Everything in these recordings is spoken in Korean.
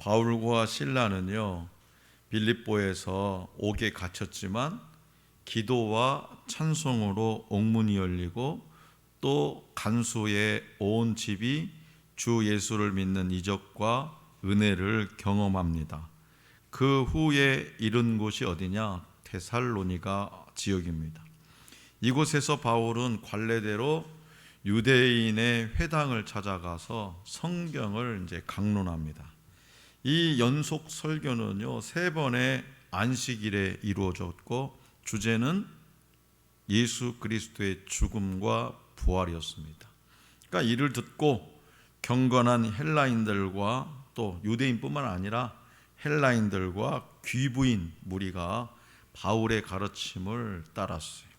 바울과 실라는요, 빌립보에서 옥에 갇혔지만 기도와 찬송으로 옥문이 열리고 또 간수의 온 집이 주 예수를 믿는 이적과 은혜를 경험합니다. 그 후에 이른 곳이 어디냐? 데살로니가 지역입니다. 이곳에서 바울은 관례대로 유대인의 회당을 찾아가서 성경을 강론합니다. 이 연속 설교는요, 3번의 안식일에 이루어졌고 주제는 예수 그리스도의 죽음과 부활이었습니다. 그러니까 이를 듣고 경건한 헬라인들과 또 유대인뿐만 아니라 헬라인들과 귀부인 무리가 바울의 가르침을 따랐어요.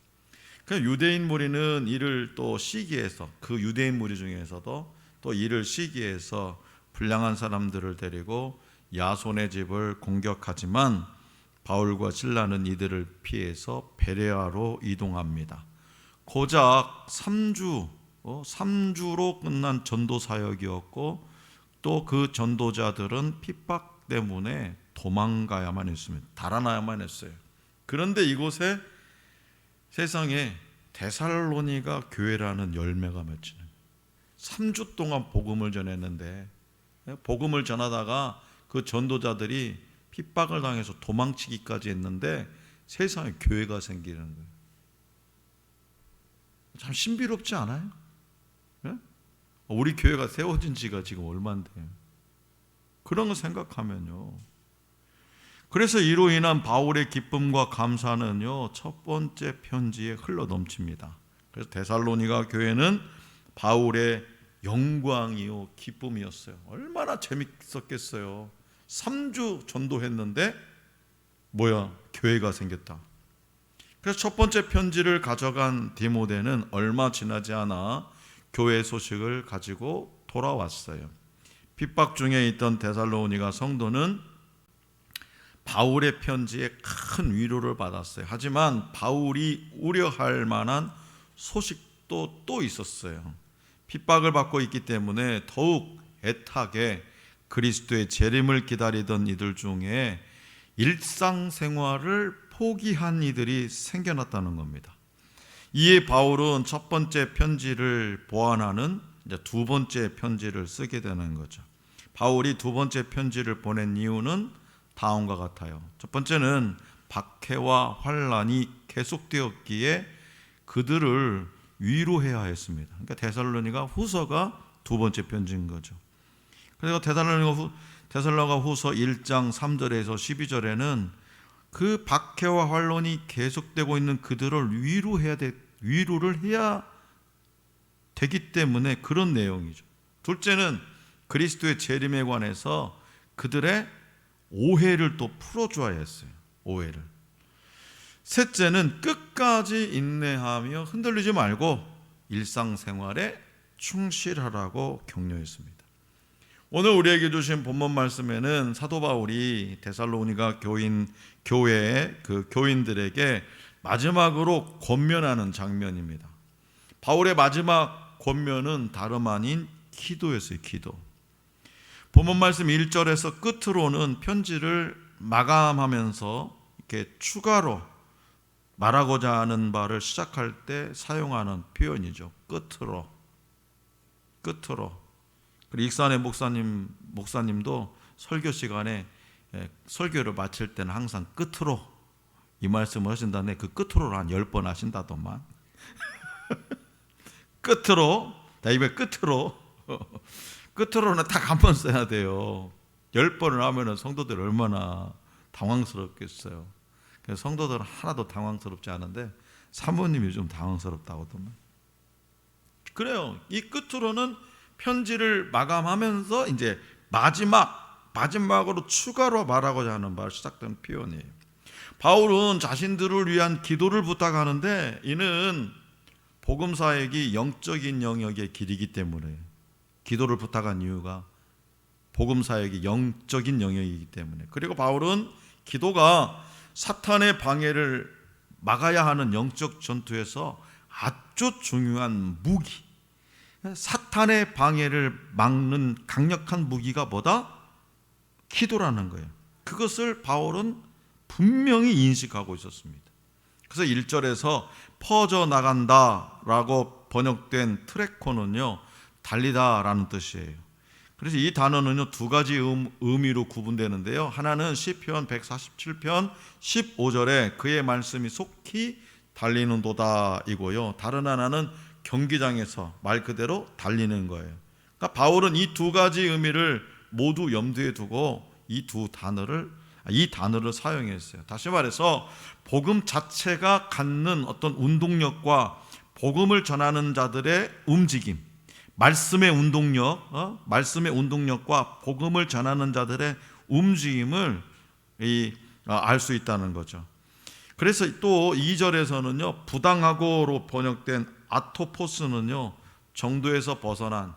그러니까 유대인 무리는 이를 또 시기해서, 그 유대인 무리 중에서도 또 이를 시기해서 불량한 사람들을 데리고 야손의 집을 공격하지만 바울과 실라는 이들을 피해서 베레아로 이동합니다. 고작 3주로 끝난 전도 사역이었고 또 그 전도자들은 핍박 때문에 도망가야만 했습니다. 달아나야만 했어요. 그런데 이곳에 세상에 데살로니가 교회라는 열매가 맺히는 3주 동안 복음을 전했는데, 복음을 전하다가 그 전도자들이 핍박을 당해서 도망치기까지 했는데 세상에 교회가 생기는 거예요. 참 신비롭지 않아요? 네? 우리 교회가 세워진 지가 지금 얼마인데요? 그런 거 생각하면요, 그래서 이로 인한 바울의 기쁨과 감사는요, 첫 번째 편지에 흘러 넘칩니다. 그래서 데살로니가 교회는 바울의 영광이요 기쁨이었어요. 얼마나 재밌었겠어요. 3주 전도했는데 교회가 생겼다. 그래서 첫 번째 편지를 가져간 디모데는 얼마 지나지 않아 교회 소식을 가지고 돌아왔어요. 핍박 중에 있던 데살로니가 성도는 바울의 편지에 큰 위로를 받았어요. 하지만 바울이 우려할 만한 소식도 또 있었어요. 핍박을 받고 있기 때문에 더욱 애타게 그리스도의 재림을 기다리던 이들 중에 일상생활을 포기한 이들이 생겨났다는 겁니다. 이에 바울은 첫 번째 편지를 보완하는 이제 두 번째 편지를 쓰게 되는 거죠. 바울이 두 번째 편지를 보낸 이유는 다음과 같아요. 첫 번째는 박해와 환난이 계속되었기에 그들을 위로해야 했습니다. 그러니까 데살로니가 후서가 두 번째 편지인 거죠. 그래서 데살로니가 후서 1장 3절에서 12절에는 그 박해와 환난이 계속되고 있는 그들을 위로를 해야 되기 때문에 그런 내용이죠. 둘째는 그리스도의 재림에 관해서 그들의 오해를 또 풀어줘야 했어요. 오해를. 셋째는 끝까지 인내하며 흔들리지 말고 일상생활에 충실하라고 격려했습니다. 오늘 우리에게 주신 본문 말씀에는 사도 바울이 데살로니가 교회의 그 교인들에게 마지막으로 권면하는 장면입니다. 바울의 마지막 권면은 다름 아닌 기도였어요. 기도. 본문 말씀 1절에서 끝으로는 편지를 마감하면서 이렇게 추가로 말하고자 하는 바를 시작할 때 사용하는 표현이죠. 끝으로. 그리고 익산의 목사님도 설교 시간에 설교를 마칠 때는 항상 끝으로 이 말씀을 하신다네. 그 끝으로를 한 10번 하신다더만. 끝으로, 입에 끝으로는 딱 한 번 써야 돼요. 10번을 하면은 성도들 얼마나 당황스럽겠어요. 그래서 성도들은 하나도 당황스럽지 않은데 사모님이 좀 당황스럽다고 하더만. 그래요. 이 끝으로는 편지를 마감하면서 이제 마지막으로 추가로 말하고자 하는 말 시작된 표현이에요. 바울은 자신들을 위한 기도를 부탁하는데 이는 복음 사역이 영적인 영역의 길이기 때문에 기도를 부탁한 이유가 복음 사역이 영적인 영역이기 때문에. 그리고 바울은 기도가 사탄의 방해를 막아야 하는 영적 전투에서 아주 중요한 무기, 사탄의 방해를 막는 강력한 무기가 뭐다? 기도라는 거예요. 그것을 바울은 분명히 인식하고 있었습니다. 그래서 1절에서 퍼져나간다라고 번역된 트레코는요, 달리다라는 뜻이에요. 그래서 이 단어는요, 두 가지 의미로 구분되는데요. 하나는 시편 147편 15절에 그의 말씀이 속히 달리는도다 이고요. 다른 하나는 경기장에서 말 그대로 달리는 거예요. 그러니까 바울은 이 두 가지 의미를 모두 염두에 두고 이 단어를 사용했어요. 다시 말해서 복음 자체가 갖는 어떤 운동력과 복음을 전하는 자들의 움직임, 말씀의 운동력과 복음을 전하는 자들의 움직임을 알 수 있다는 거죠. 그래서 또 2절에서는요, 부당하고로 번역된 아토포스는요, 정도에서 벗어난,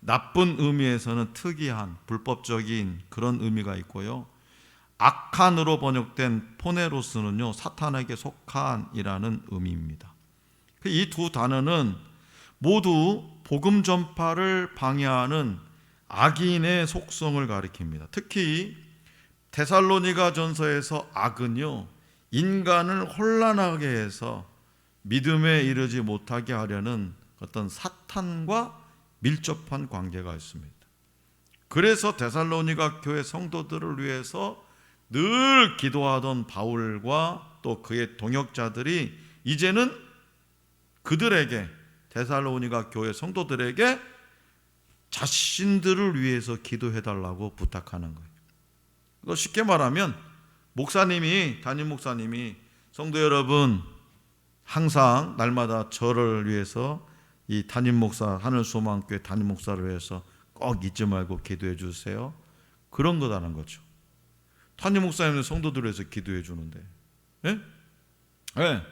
나쁜 의미에서는 특이한, 불법적인 그런 의미가 있고요, 악한으로 번역된 포네로스는요, 사탄에게 속한이라는 의미입니다. 이 두 단어는 모두 복음 전파를 방해하는 악인의 속성을 가리킵니다. 특히 데살로니가 전서에서 악은요, 인간을 혼란하게 해서 믿음에 이르지 못하게 하려는 어떤 사탄과 밀접한 관계가 있습니다. 그래서 데살로니가 교회 성도들을 위해서 늘 기도하던 바울과 또 그의 동역자들이 이제는 그들에게, 데살로니가 교회 성도들에게 자신들을 위해서 기도해달라고 부탁하는 거예요. 쉽게 말하면 담임 목사님이 성도 여러분 항상 날마다 저를 위해서, 이 담임 목사, 하늘소망교회 담임 목사를 위해서 꼭 잊지 말고 기도해 주세요, 그런 거다는 거죠. 담임 목사님은 성도들을 위해서 기도해 주는데, 예? 네.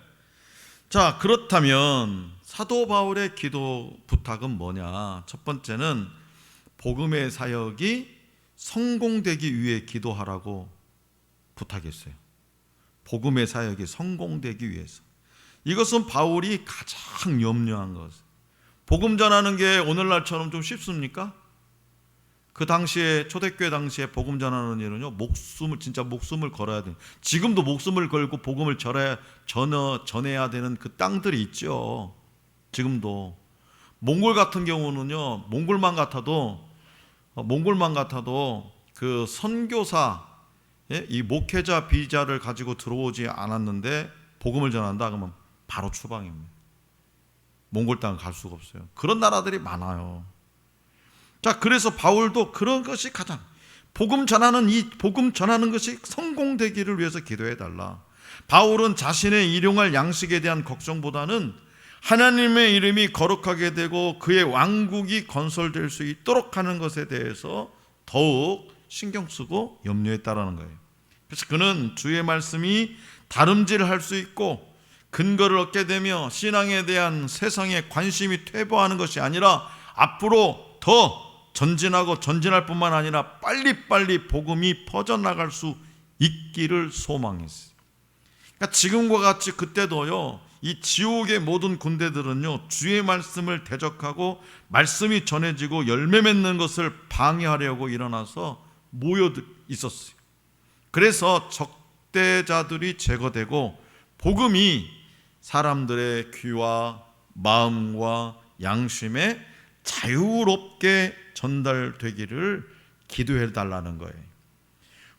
자, 그렇다면 사도 바울의 기도 부탁은 뭐냐? 첫 번째는 복음의 사역이 성공되기 위해 기도하라고 부탁했어요. 복음의 사역이 성공되기 위해서. 이것은 바울이 가장 염려한 것. 복음 전하는 게 오늘날처럼 좀 쉽습니까? 그 당시에, 초대교회 당시에 복음 전하는 일은요, 진짜 목숨을 걸어야 돼요. 지금도 목숨을 걸고 복음을 전해야 되는 그 땅들이 있죠. 지금도. 몽골 같은 경우는요, 몽골만 같아도 그 선교사, 이 목회자 비자를 가지고 들어오지 않았는데 복음을 전한다 그러면 바로 추방입니다. 몽골 땅을 갈 수가 없어요. 그런 나라들이 많아요. 자, 그래서 바울도 그런 것이 가장, 복음 전하는 것이 성공되기를 위해서 기도해 달라. 바울은 자신의 일용할 양식에 대한 걱정보다는 하나님의 이름이 거룩하게 되고 그의 왕국이 건설될 수 있도록 하는 것에 대해서 더욱 신경 쓰고 염려했다라는 거예요. 그래서 그는 주의 말씀이 다름질할 수 있고 근거를 얻게 되며 신앙에 대한 세상의 관심이 퇴보하는 것이 아니라 앞으로 더 전진할 뿐만 아니라 빨리빨리 복음이 퍼져나갈 수 있기를 소망했어요. 그러니까 지금과 같이 그때도요, 이 지옥의 모든 군대들은요, 주의 말씀을 대적하고 말씀이 전해지고 열매 맺는 것을 방해하려고 일어나서 모여 있었어요. 그래서 적대자들이 제거되고 복음이 사람들의 귀와 마음과 양심에 자유롭게 전달되기를 기도해 달라는 거예요.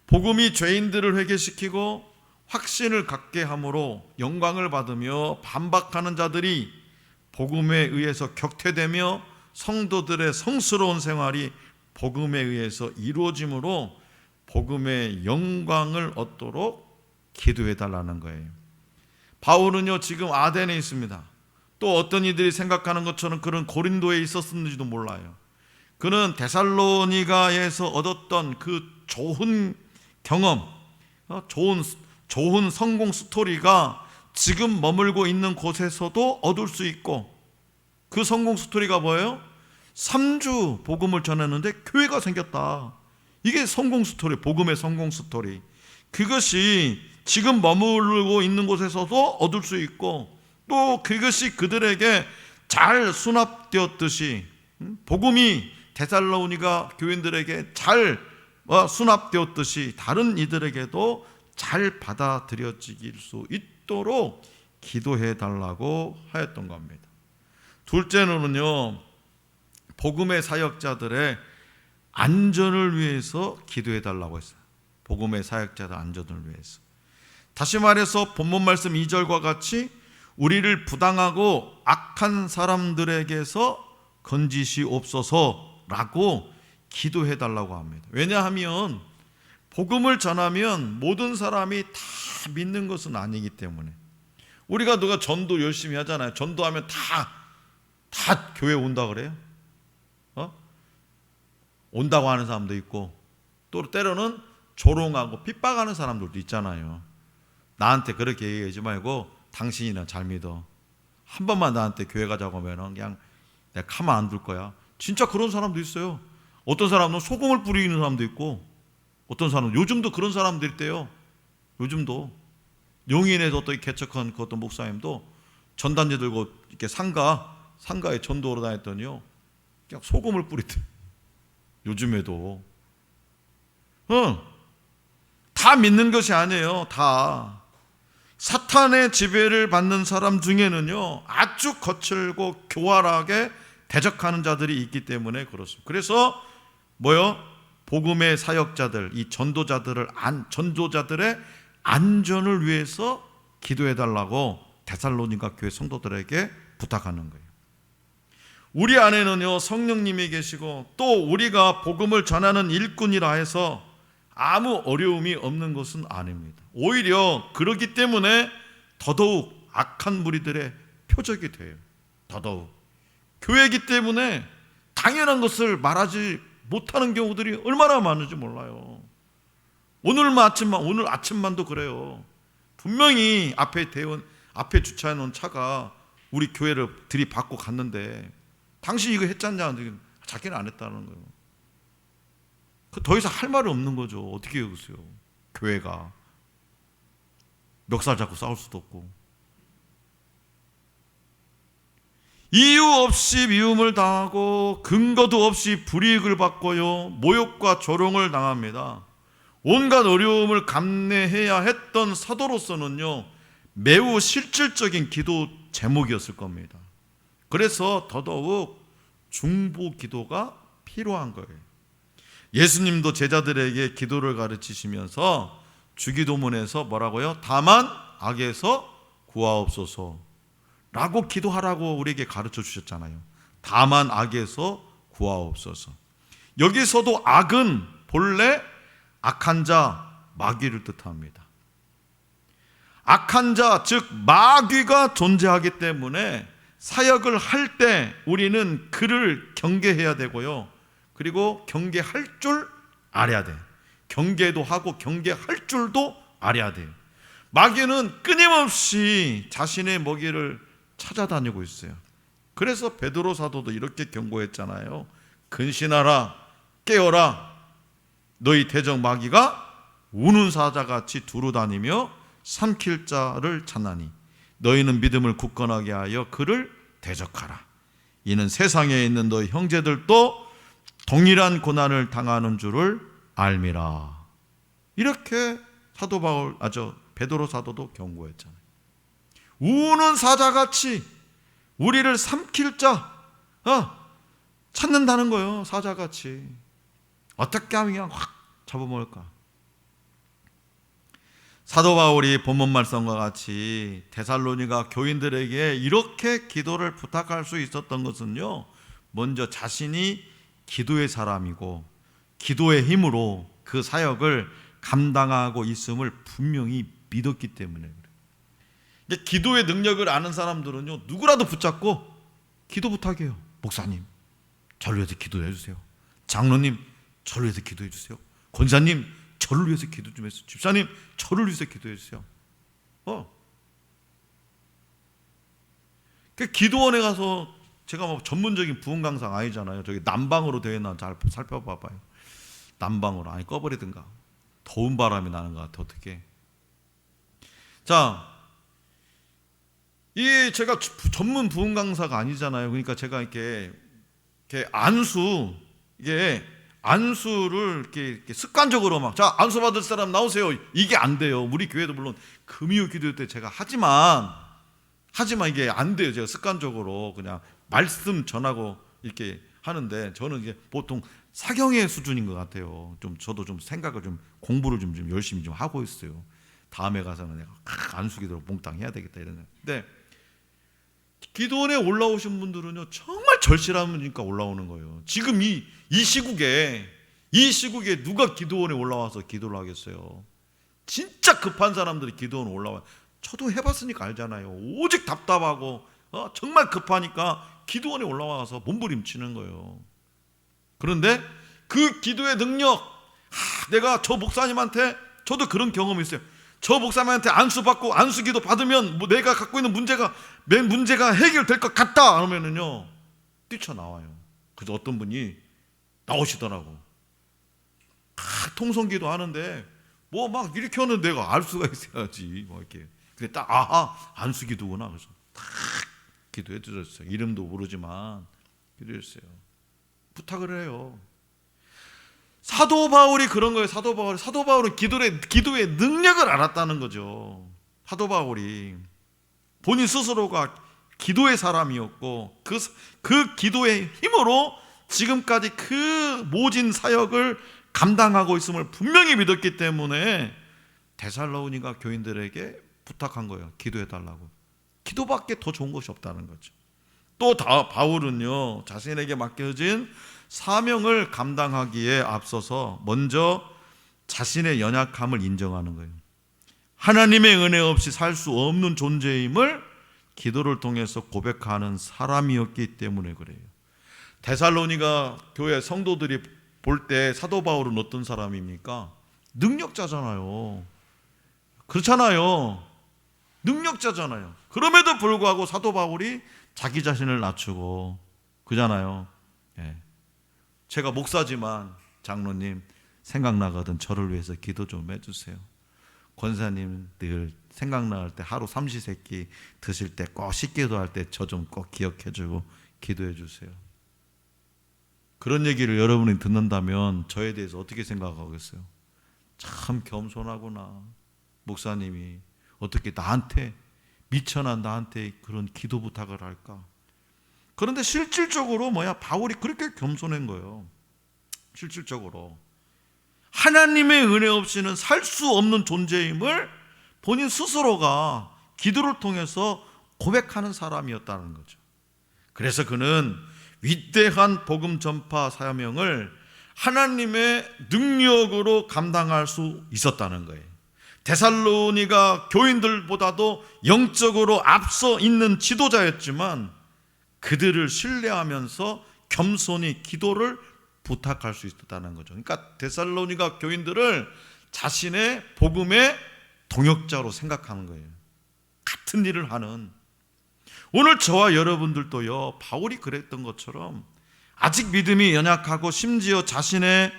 복음이 죄인들을 회개시키고 확신을 갖게 함으로 영광을 받으며 반박하는 자들이 복음에 의해서 격퇴되며 성도들의 성스러운 생활이 복음에 의해서 이루어짐으로 복음의 영광을 얻도록 기도해 달라는 거예요. 바울은요, 지금 아덴에 있습니다. 또 어떤 이들이 생각하는 것처럼 그런 고린도에 있었는지도 몰라요. 그는 데살로니가에서 얻었던 그 좋은 경험, 좋은 성공 스토리가 지금 머물고 있는 곳에서도 얻을 수 있고, 그 성공 스토리가 뭐예요? 3주 복음을 전했는데 교회가 생겼다. 이게 성공 스토리, 복음의 성공 스토리. 그것이 지금 머물고 있는 곳에서도 얻을 수 있고, 또 그것이 그들에게 잘 수납되었듯이 복음이 데살로니가 교인들에게 잘 수납되었듯이 다른 이들에게도 잘 받아들여질 수 있도록 기도해 달라고 하였던 겁니다. 둘째로는요, 복음의 사역자들의 안전을 위해서 기도해 달라고 했어요. 복음의 사역자들 안전을 위해서. 다시 말해서 본문 말씀 2절과 같이 우리를 부당하고 악한 사람들에게서 건지시옵소서라고 기도해 달라고 합니다. 왜냐하면 복음을 전하면 모든 사람이 다 믿는 것은 아니기 때문에. 우리가 누가 전도 열심히 하잖아요. 전도하면 다 교회 온다 그래요? 온다고 하는 사람도 있고, 또 때로는 조롱하고 핍박하는 사람들도 있잖아요. 나한테 그렇게 얘기하지 말고 당신이나 잘 믿어. 한 번만 나한테 교회 가자고 하면 그냥 내가 가만 안 둘 거야. 진짜 그런 사람도 있어요. 어떤 사람은 소금을 뿌리는 사람도 있고, 어떤 사람은 요즘도 그런 사람들 있대요. 요즘도 용인에서 또 개척한 그 어떤 목사님도 전단지 들고 이렇게 상가에 전도하러 다녔더니요, 그냥 소금을 뿌리대. 요즘에도 다 믿는 것이 아니에요. 다 사탄의 지배를 받는 사람 중에는요, 아주 거칠고 교활하게 대적하는 자들이 있기 때문에 그렇습니다. 그래서 복음의 사역자들, 이 전도자들의 안전을 위해서 기도해 달라고 데살로니가 교회 성도들에게 부탁하는 거예요. 우리 안에는요, 성령님이 계시고 또 우리가 복음을 전하는 일꾼이라 해서 아무 어려움이 없는 것은 아닙니다. 오히려 그렇기 때문에 더더욱 악한 무리들의 표적이 돼요. 더더욱 교회이기 때문에 당연한 것을 말하지 못하는 경우들이 얼마나 많은지 몰라요. 오늘 아침만도 그래요. 분명히 앞에 주차해 놓은 차가 우리 교회를 들이받고 갔는데 당신이 이거 했잖냐? 자기는 안 했다는 거예요. 더 이상 할 말이 없는 거죠. 어떻게 해보세요? 교회가 멱살 잡고 싸울 수도 없고, 이유 없이 미움을 당하고 근거도 없이 불이익을 받고요, 모욕과 조롱을 당합니다. 온갖 어려움을 감내해야 했던 사도로서는요, 매우 실질적인 기도 제목이었을 겁니다. 그래서 더더욱 중보 기도가 필요한 거예요. 예수님도 제자들에게 기도를 가르치시면서 주기도문에서 뭐라고요? 다만 악에서 구하옵소서 라고 기도하라고 우리에게 가르쳐 주셨잖아요. 다만 악에서 구하옵소서. 여기서도 악은 본래 악한 자, 마귀를 뜻합니다. 악한 자, 즉 마귀가 존재하기 때문에 사역을 할 때 우리는 그를 경계해야 되고요, 그리고 경계할 줄 알아야 돼. 경계도 하고 경계할 줄도 알아야 돼요. 마귀는 끊임없이 자신의 먹이를 찾아다니고 있어요. 그래서 베드로 사도도 이렇게 경고했잖아요. 근신하라, 깨어라. 너희 대적 마귀가 우는 사자같이 두루다니며 삼킬 자를 찾나니 너희는 믿음을 굳건하게 하여 그를 대적하라. 이는 세상에 있는 너희 형제들도 동일한 고난을 당하는 줄을 알미라. 이렇게 베드로 사도도 경고했잖아요. 우는 사자같이 우리를 삼킬 자 찾는다는 거예요. 사자같이 어떻게 하면 그냥 확 잡아먹을까. 사도 바울이 본문 말씀과 같이 데살로니가 교인들에게 이렇게 기도를 부탁할 수 있었던 것은요, 먼저 자신이 기도의 사람이고 기도의 힘으로 그 사역을 감당하고 있음을 분명히 믿었기 때문에 그래요. 기도의 능력을 아는 사람들은요, 누구라도 붙잡고 기도 부탁해요. 목사님, 저를 위해서 기도해 주세요. 장로님, 저를 위해서 기도해 주세요. 권사님, 저를 위해서 기도 좀 해주세요. 집사님, 저를 위해서 기도해 주세요. 기도원에 가서, 제가 전문적인 부흥 강사 아니잖아요. 저기 난방으로 되어 있나 잘 살펴봐봐요. 난방으로, 아니 꺼버리든가. 더운 바람이 나는 것 같아. 어떻게? 자, 이 제가 전문 부흥 강사가 아니잖아요. 그러니까 제가 이렇게 안수를 이렇게 습관적으로 막, 자, 안수 받을 사람 나오세요. 이게 안 돼요. 우리 교회도 물론 금요 기도 때 제가 하지만 이게 안 돼요. 제가 습관적으로 그냥 말씀 전하고 이렇게 하는데, 저는 이게 보통 사경의 수준인 것 같아요. 좀 저도 좀 생각을 좀 공부를 좀 열심히 좀 하고 있어요. 다음에 가서는 내가 안수 기도로 몽땅 해야 되겠다 이러는. 근데 기도원에 올라오신 분들은요, 정말 절실하니까 올라오는 거예요. 지금 이 시국에 누가 기도원에 올라와서 기도를 하겠어요? 진짜 급한 사람들이 기도원에 올라와요. 저도 해봤으니까 알잖아요. 오직 답답하고 정말 급하니까 기도원에 올라와서 몸부림치는 거예요. 그런데 그 기도의 능력, 내가 저 목사님한테, 저도 그런 경험이 있어요. 저 목사님한테 안수받고 안수기도 받으면 뭐 내가 갖고 있는 문제가 해결될 것 같다 하면은요, 뛰쳐나와요. 그래서 어떤 분이 나오시더라고. 통성기도 하는데 뭐 막 이렇게 하는데 내가 알 수가 있어야지 뭐 이렇게. 근데 딱 안수기도구나. 그래서 딱 기도해 드렸어요. 이름도 모르지만 기도했어요. 부탁을 해요. 사도 바울이 그런 거예요. 사도 바울은 기도의 능력을 알았다는 거죠. 사도 바울이 본인 스스로가 기도의 사람이었고 그 기도의 힘으로 지금까지 그 모진 사역을 감당하고 있음을 분명히 믿었기 때문에 데살로니가 교인들에게 부탁한 거예요. 기도해 달라고. 기도밖에 더 좋은 것이 없다는 거죠. 또 바울은요, 자신에게 맡겨진 사명을 감당하기에 앞서서 먼저 자신의 연약함을 인정하는 거예요. 하나님의 은혜 없이 살 수 없는 존재임을 기도를 통해서 고백하는 사람이었기 때문에 그래요. 데살로니가 교회 성도들이 볼 때 사도 바울은 어떤 사람입니까? 능력자잖아요. 그렇잖아요. 능력자잖아요. 그럼에도 불구하고 사도 바울이 자기 자신을 낮추고 그잖아요. 예. 제가 목사지만 장로님 생각나거든 저를 위해서 기도 좀 해주세요. 권사님 늘 생각날 때 하루 삼시세끼 드실 때 꼭 식기도할 때 저 좀 꼭 기억해주고 기도해 주세요. 그런 얘기를 여러분이 듣는다면 저에 대해서 어떻게 생각하겠어요? 참 겸손하구나. 목사님이 어떻게 나한테 미천한 나한테 그런 기도 부탁을 할까? 그런데 실질적으로 바울이 그렇게 겸손한 거예요. 실질적으로 하나님의 은혜 없이는 살 수 없는 존재임을 본인 스스로가 기도를 통해서 고백하는 사람이었다는 거죠. 그래서 그는 위대한 복음 전파 사명을 하나님의 능력으로 감당할 수 있었다는 거예요. 데살로니가 교인들보다도 영적으로 앞서 있는 지도자였지만 그들을 신뢰하면서 겸손히 기도를 부탁할 수 있었다는 거죠. 그러니까 데살로니가 교인들을 자신의 복음의 동역자로 생각하는 거예요. 같은 일을 하는. 오늘 저와 여러분들도요, 바울이 그랬던 것처럼 아직 믿음이 연약하고 심지어 자신의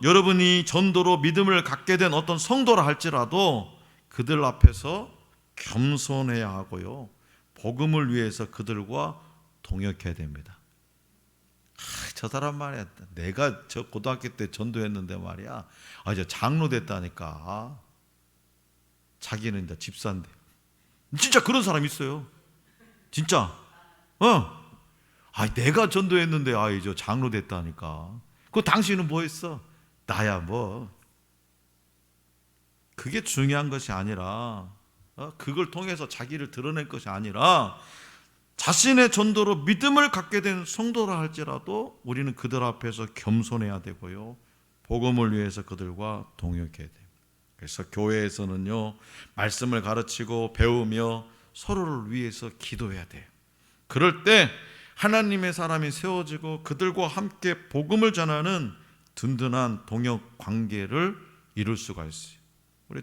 여러분이 전도로 믿음을 갖게 된 어떤 성도라 할지라도 그들 앞에서 겸손해야 하고요, 복음을 위해서 그들과 동역해야 됩니다. 저 사람 말이야, 내가 저 고등학교 때 전도했는데 말이야, 이제 장로 됐다니까. 자기는 이제 집사인데. 진짜 그런 사람 있어요. 진짜. 내가 전도했는데 이제 장로 됐다니까. 그 당신은 뭐 했어? 나야 뭐. 그게 중요한 것이 아니라, 그걸 통해서 자기를 드러낼 것이 아니라, 자신의 전도로 믿음을 갖게 된 성도라 할지라도 우리는 그들 앞에서 겸손해야 되고요, 복음을 위해서 그들과 동역해야 돼요. 그래서 교회에서는요, 말씀을 가르치고 배우며 서로를 위해서 기도해야 돼요. 그럴 때 하나님의 사람이 세워지고 그들과 함께 복음을 전하는 든든한 동역 관계를 이룰 수가 있어요. 우리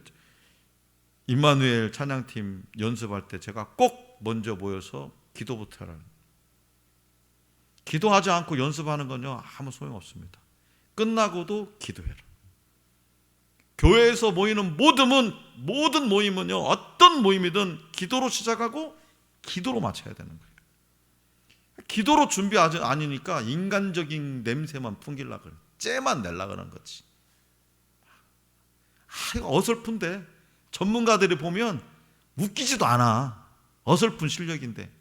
임마누엘 찬양팀 연습할 때 제가 꼭 먼저 모여서 기도부터 하라. 기도하지 않고 연습하는 건요, 아무 소용없습니다. 끝나고도 기도해라. 교회에서 모이는 모든 모임은요, 어떤 모임이든 기도로 시작하고 기도로 마쳐야 되는 거예요. 기도로 준비하지 아니니까 인간적인 냄새만 풍기려고 그래. 째만 내려고 그러는 거지. 이거 어설픈데 전문가들이 보면 웃기지도 않아. 어설픈 실력인데.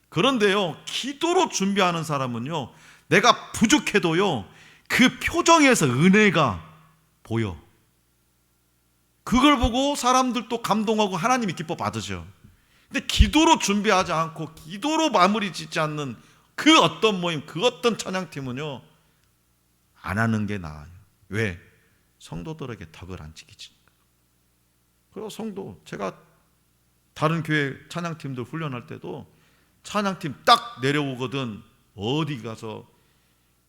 그런데요, 기도로 준비하는 사람은요, 내가 부족해도요, 그 표정에서 은혜가 보여. 그걸 보고 사람들도 감동하고 하나님이 기뻐 받으셔. 근데 기도로 준비하지 않고 기도로 마무리 짓지 않는 그 어떤 모임, 그 어떤 찬양팀은요, 안 하는 게 나아요. 왜? 성도들에게 덕을 안 지키지. 그리고 성도, 제가 다른 교회 찬양팀들 훈련할 때도 찬양팀 딱 내려오거든. 어디 가서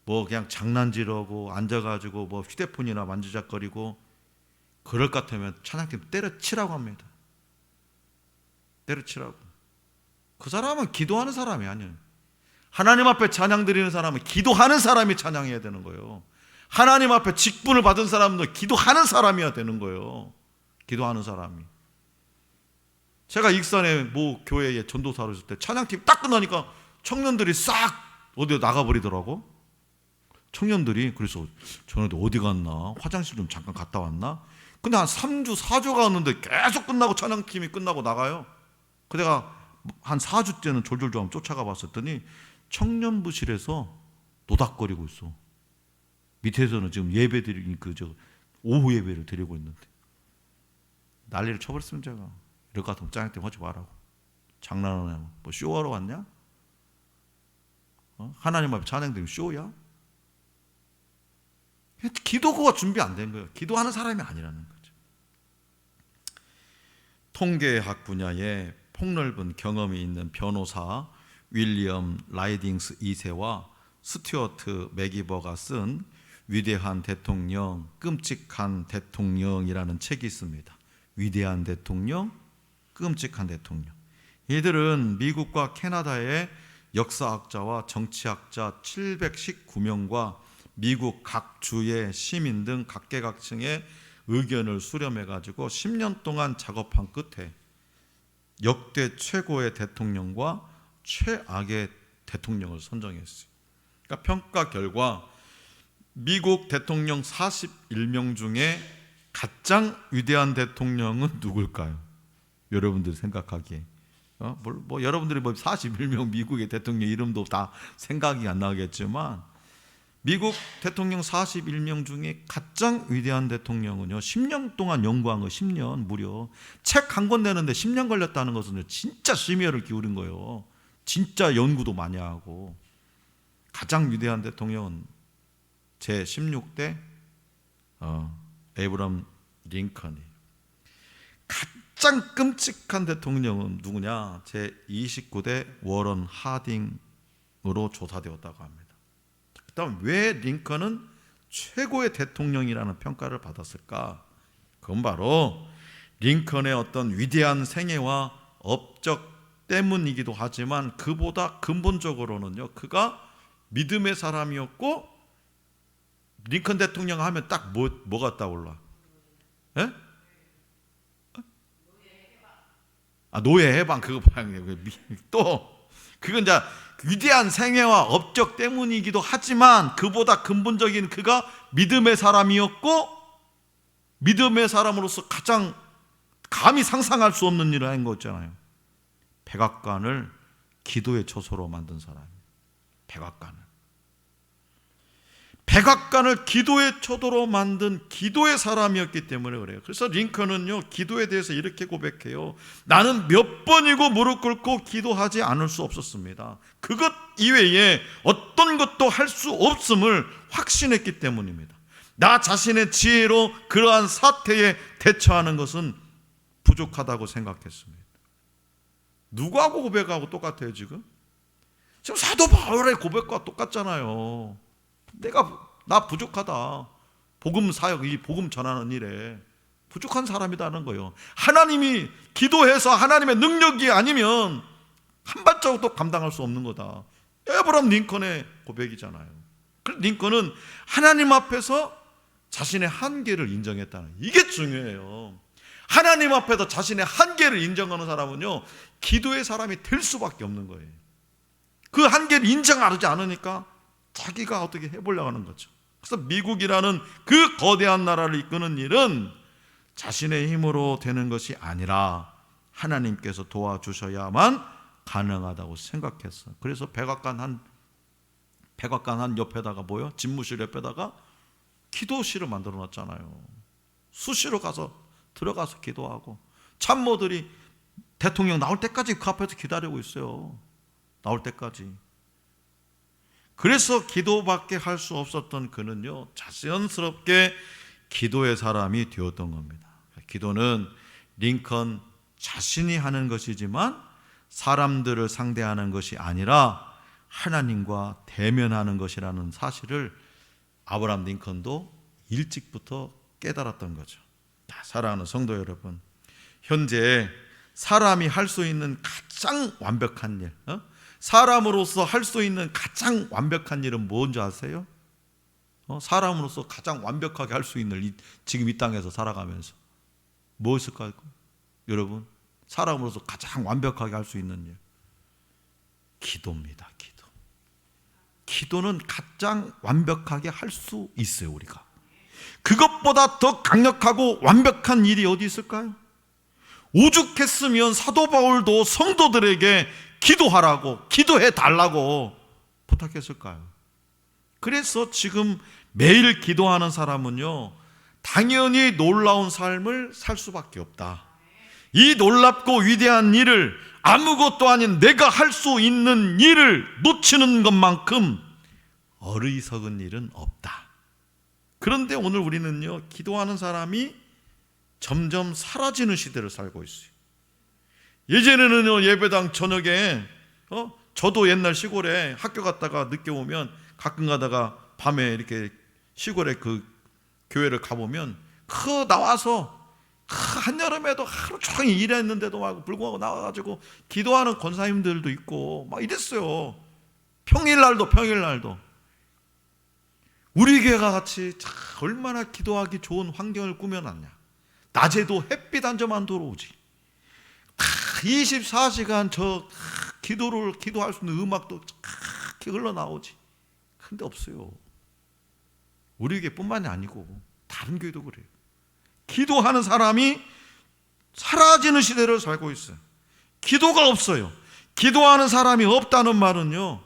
뭐 그냥 장난질하고 앉아가지고 뭐 휴대폰이나 만지작거리고 그럴 것 같으면 찬양팀 때려치라고 합니다. 때려치라고. 그 사람은 기도하는 사람이 아니에요. 하나님 앞에 찬양 드리는 사람은 기도하는 사람이 찬양해야 되는 거예요. 하나님 앞에 직분을 받은 사람도 기도하는 사람이어야 되는 거예요. 기도하는 사람이. 제가 익산의 모 교회에 전도사로 있을 때 찬양팀 딱 끝나니까 청년들이 싹 어디 나가버리더라고. 청년들이. 그래서 저네들 어디 갔나? 화장실 좀 잠깐 갔다 왔나? 근데 한 3주 4주 갔는데 계속 끝나고 찬양팀이 끝나고 나가요. 그 내가 한 4주째는 졸졸졸 쫓아가 봤었더니 청년부실에서 노닥거리고 있어. 밑에서는 지금 예배 드리는 오후 예배를 드리고 있는데 난리를 쳐버렸으면 제가 이럴 것 같으면 찬양팀 하지 말라고. 장난하냐? 뭐 쇼하러 왔냐? 하나님 앞에 찬양 드리면 쇼야? 기도가 준비 안 된 거예요. 기도하는 사람이 아니라는 거죠. 통계학 분야에 폭넓은 경험이 있는 변호사 윌리엄 라이딩스 2세와 스튜어트 맥이버가 쓴 위대한 대통령, 끔찍한 대통령이라는 책이 있습니다. 위대한 대통령, 끔찍한 대통령. 이들은 미국과 캐나다의 역사학자와 정치학자 719명과 미국 각 주의 시민 등 각계각층의 의견을 수렴해가지고 10년 동안 작업한 끝에 역대 최고의 대통령과 최악의 대통령을 선정했어요. 그러니까 평가 결과 미국 대통령 41명 중에 가장 위대한 대통령은 누굴까요? 여러분들이 생각하기에 여러분들이 41명 미국의 대통령 이름도 다 생각이 안 나겠지만 미국 대통령 41명 중에 가장 위대한 대통령은요 10년 동안 연구한 거 10년 무려 책 한 권 내는데 10년 걸렸다는 것은 진짜 심혈을 기울인 거예요. 진짜 연구도 많이 하고. 가장 위대한 대통령은 제16대 에이브럼 링컨이. 가장 끔찍한 대통령은 누구냐? 제29대 워런 하딩으로 조사되었다고 합니다. 그다음 왜 링컨은 최고의 대통령이라는 평가를 받았을까? 그건 바로 링컨의 어떤 위대한 생애와 업적 때문이기도 하지만 그보다 근본적으로는요, 그가 믿음의 사람이었고 링컨 대통령 하면 딱 뭐가 떠올라? 예? 노예 해방 그거 또 그건 이제 위대한 생애와 업적 때문이기도 하지만 그보다 근본적인 그가 믿음의 사람이었고 믿음의 사람으로서 가장 감히 상상할 수 없는 일을 한 거 있잖아요. 백악관을 기도의 처소로 만든 사람이에요. 백악관을 기도의 처소로 만든 기도의 사람이었기 때문에 그래요. 그래서 링컨은요 기도에 대해서 이렇게 고백해요. 나는 몇 번이고 무릎 꿇고 기도하지 않을 수 없었습니다. 그것 이외에 어떤 것도 할 수 없음을 확신했기 때문입니다. 나 자신의 지혜로 그러한 사태에 대처하는 것은 부족하다고 생각했습니다. 누구하고 고백하고 똑같아요 지금? 지금 사도 바울의 고백과 똑같잖아요. 나 부족하다. 복음 사역, 이 복음 전하는 일에 부족한 사람이라는 거예요. 하나님이 기도해서 하나님의 능력이 아니면 한 발자국도 감당할 수 없는 거다. 에브람 링컨의 고백이잖아요. 그래서 링컨은 하나님 앞에서 자신의 한계를 인정했다는, 이게 중요해요. 하나님 앞에서 자신의 한계를 인정하는 사람은요 기도의 사람이 될 수밖에 없는 거예요. 그 한계를 인정하지 않으니까 자기가 어떻게 해보려고 하는 거죠. 그래서 미국이라는 그 거대한 나라를 이끄는 일은 자신의 힘으로 되는 것이 아니라 하나님께서 도와주셔야만 가능하다고 생각했어. 그래서 백악관 한 옆에다가 뭐요? 집무실 옆에다가 기도실을 만들어 놨잖아요. 수시로 들어가서 기도하고 참모들이 대통령 나올 때까지 그 앞에서 기다리고 있어요. 나올 때까지. 그래서 기도밖에 할 수 없었던 그는요, 자연스럽게 기도의 사람이 되었던 겁니다. 기도는 링컨 자신이 하는 것이지만 사람들을 상대하는 것이 아니라 하나님과 대면하는 것이라는 사실을 아브라함 링컨도 일찍부터 깨달았던 거죠. 사랑하는 성도 여러분, 현재 사람이 할 수 있는 가장 완벽한 일, 사람으로서 할 수 있는 가장 완벽한 일은 뭔지 아세요? 사람으로서 가장 완벽하게 할 수 있는 일, 지금 이 땅에서 살아가면서 무엇일까요? 여러분, 사람으로서 가장 완벽하게 할 수 있는 일, 기도입니다. 기도는 가장 완벽하게 할 수 있어요. 우리가 그것보다 더 강력하고 완벽한 일이 어디 있을까요? 오죽했으면 사도 바울도 성도들에게 기도하라고, 기도해 달라고 부탁했을까요? 그래서 지금 매일 기도하는 사람은요, 당연히 놀라운 삶을 살 수밖에 없다. 이 놀랍고 위대한 일을, 아무것도 아닌 내가 할 수 있는 일을 놓치는 것만큼 어리석은 일은 없다. 그런데 오늘 우리는요, 기도하는 사람이 점점 사라지는 시대를 살고 있어요. 예전에는 예배당 저녁에 저도 옛날 시골에 학교 갔다가 늦게 오면 가끔 가다가 밤에 이렇게 시골에 그 교회를 가보면 나와서 한여름에도 하루 종일 일했는데도 막 불구하고 나와가지고 기도하는 권사님들도 있고 막 이랬어요. 평일날도 우리 교회가 같이 얼마나 기도하기 좋은 환경을 꾸며놨냐. 낮에도 햇빛 한 점만 들어오지. 24시간 기도할 수 있는 음악도 흘러나오지. 근데 없어요. 우리 교회뿐만이 아니고 다른 교회도 그래요. 기도하는 사람이 사라지는 시대를 살고 있어요. 기도가 없어요. 기도하는 사람이 없다는 말은요,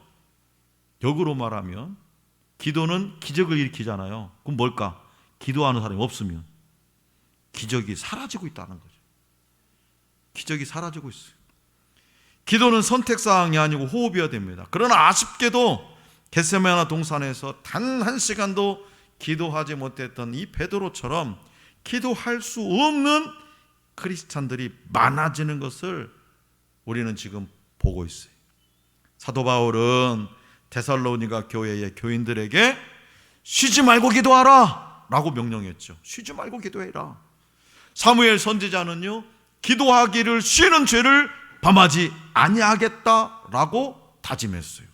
역으로 말하면 기도는 기적을 일으키잖아요. 그럼 뭘까? 기도하는 사람이 없으면 기적이 사라지고 있다는 거죠. 기적이 사라지고 있어요. 기도는 선택사항이 아니고 호흡이어야 됩니다. 그러나 아쉽게도 겟세마네 동산에서 단 한 시간도 기도하지 못했던 이 베드로처럼 기도할 수 없는 크리스찬들이 많아지는 것을 우리는 지금 보고 있어요. 사도 바울은 데살로니가 교회의 교인들에게 쉬지 말고 기도하라 라고 명령했죠. 쉬지 말고 기도해라. 사무엘 선지자는요, 기도하기를 쉬는 죄를 범하지 아니하겠다라고 다짐했어요.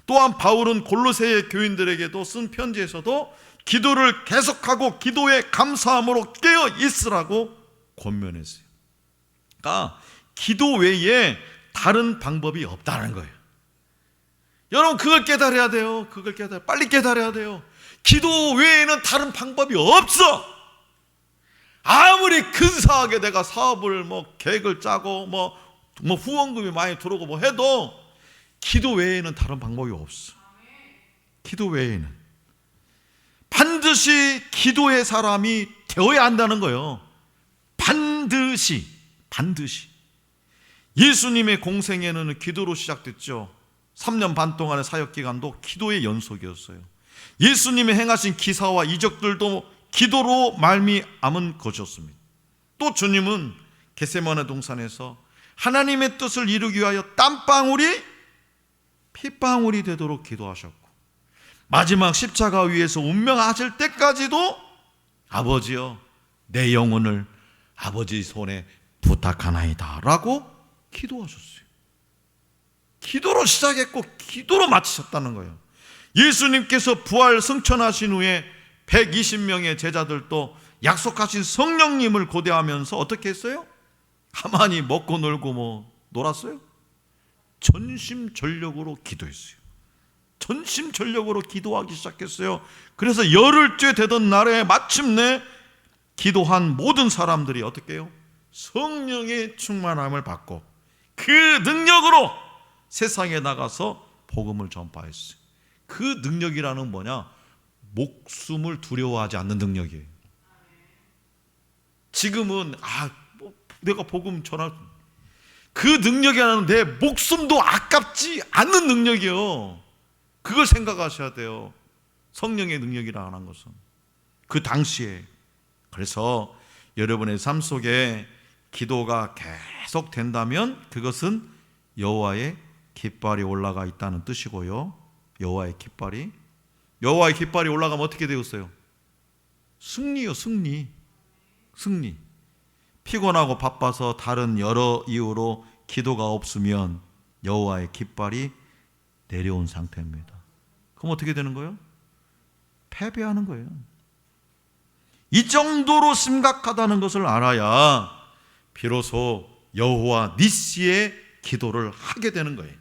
또한 바울은 골로새의 교인들에게도 쓴 편지에서도 기도를 계속하고 기도에 감사함으로 깨어 있으라고 권면했어요. 그러니까 기도 외에 다른 방법이 없다는 거예요. 여러분, 그걸 깨달아야 돼요. 빨리 깨달아야 돼요. 기도 외에는 다른 방법이 없어. 아무리 근사하게 내가 사업을 계획을 짜고 후원금이 많이 들어오고 해도 기도 외에는 다른 방법이 없어. 기도 외에는 반드시 기도의 사람이 되어야 한다는 거예요. 반드시. 예수님의 공생애는 기도로 시작됐죠. 3년 반 동안의 사역기간도 기도의 연속이었어요. 예수님이 행하신 기사와 이적들도 기도로 말미암은 것이었습니다. 또 주님은 겟세마네 동산에서 하나님의 뜻을 이루기 위하여 땀방울이 핏방울이 되도록 기도하셨고, 마지막 십자가 위에서 운명하실 때까지도 아버지여, 내 영혼을 아버지 손에 부탁하나이다 라고 기도하셨어요. 기도로 시작했고 기도로 마치셨다는 거예요. 예수님께서 부활 승천하신 후에 120명의 제자들도 약속하신 성령님을 고대하면서 어떻게 했어요? 가만히 먹고 놀고 놀았어요? 전심전력으로 기도했어요. 전심전력으로 기도하기 시작했어요. 그래서 열흘째 되던 날에 마침내 기도한 모든 사람들이 어떻게 해요? 성령의 충만함을 받고 그 능력으로 세상에 나가서 복음을 전파했어요. 그 능력이라는 뭐냐? 목숨을 두려워하지 않는 능력이에요. 지금은 내가 복음 전할 그 능력이라는 내 목숨도 아깝지 않는 능력이요. 그걸 생각하셔야 돼요. 성령의 능력이라는 것은 그 당시에. 그래서 여러분의 삶 속에 기도가 계속 된다면 그것은 여호와의 깃발이 올라가 있다는 뜻이고요. 여호와의 깃발이 올라가면 어떻게 되었어요? 승리요, 승리. 피곤하고 바빠서 다른 여러 이유로 기도가 없으면 여호와의 깃발이 내려온 상태입니다. 그럼 어떻게 되는 거예요? 패배하는 거예요. 이 정도로 심각하다는 것을 알아야 비로소 여호와 니시의 기도를 하게 되는 거예요.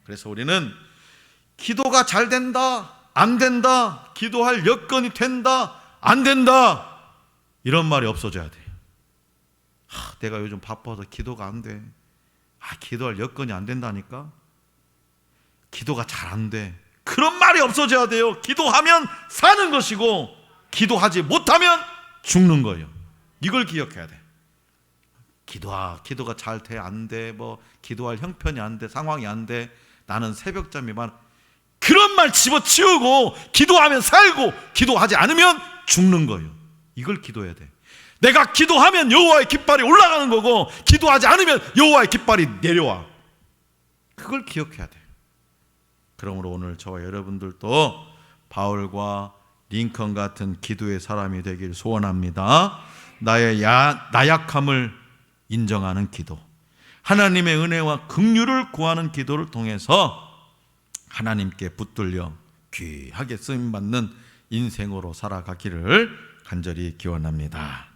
그래서 우리는 기도가 잘 된다, 안 된다, 기도할 여건이 된다, 안 된다, 이런 말이 없어져야 돼요. 내가 요즘 바빠서 기도가 안 돼. 기도할 여건이 안 된다니까? 기도가 잘 안 돼. 그런 말이 없어져야 돼요. 기도하면 사는 것이고 기도하지 못하면 죽는 거예요. 이걸 기억해야 돼. 기도가 잘 돼, 안 돼, 기도할 형편이 안 돼, 상황이 안 돼, 나는 새벽잠이만, 그런 말 집어치우고 기도하면 살고 기도하지 않으면 죽는 거예요. 이걸 기도해야 돼. 내가 기도하면 여호와의 깃발이 올라가는 거고 기도하지 않으면 여호와의 깃발이 내려와. 그걸 기억해야 돼. 그러므로 오늘 저와 여러분들도 바울과 링컨 같은 기도의 사람이 되길 소원합니다. 나의 나약함을 인정하는 기도, 하나님의 은혜와 긍휼을 구하는 기도를 통해서 하나님께 붙들려 귀하게 쓰임받는 인생으로 살아가기를 간절히 기원합니다.